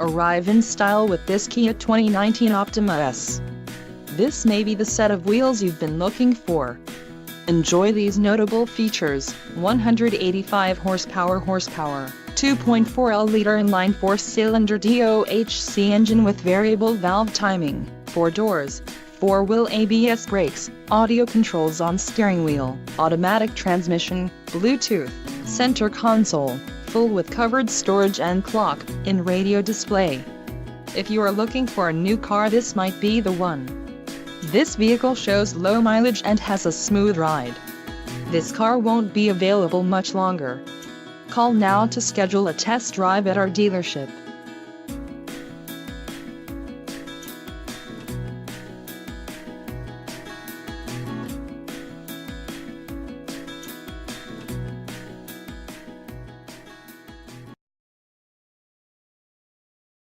Arrive in style with this Kia 2019 Optima S. This may be the set of wheels you've been looking for. Enjoy these notable features: 185 horsepower, 2.4L-liter inline four-cylinder DOHC engine with variable valve timing, 4 doors, 4-wheel ABS brakes, audio controls on steering wheel, automatic transmission, Bluetooth, center console, full with covered storage and clock-in radio display. If you are looking for a new car, this might be the one. This vehicle shows low mileage and has a smooth ride. This car won't be available much longer. Call now to schedule a test drive at our dealership.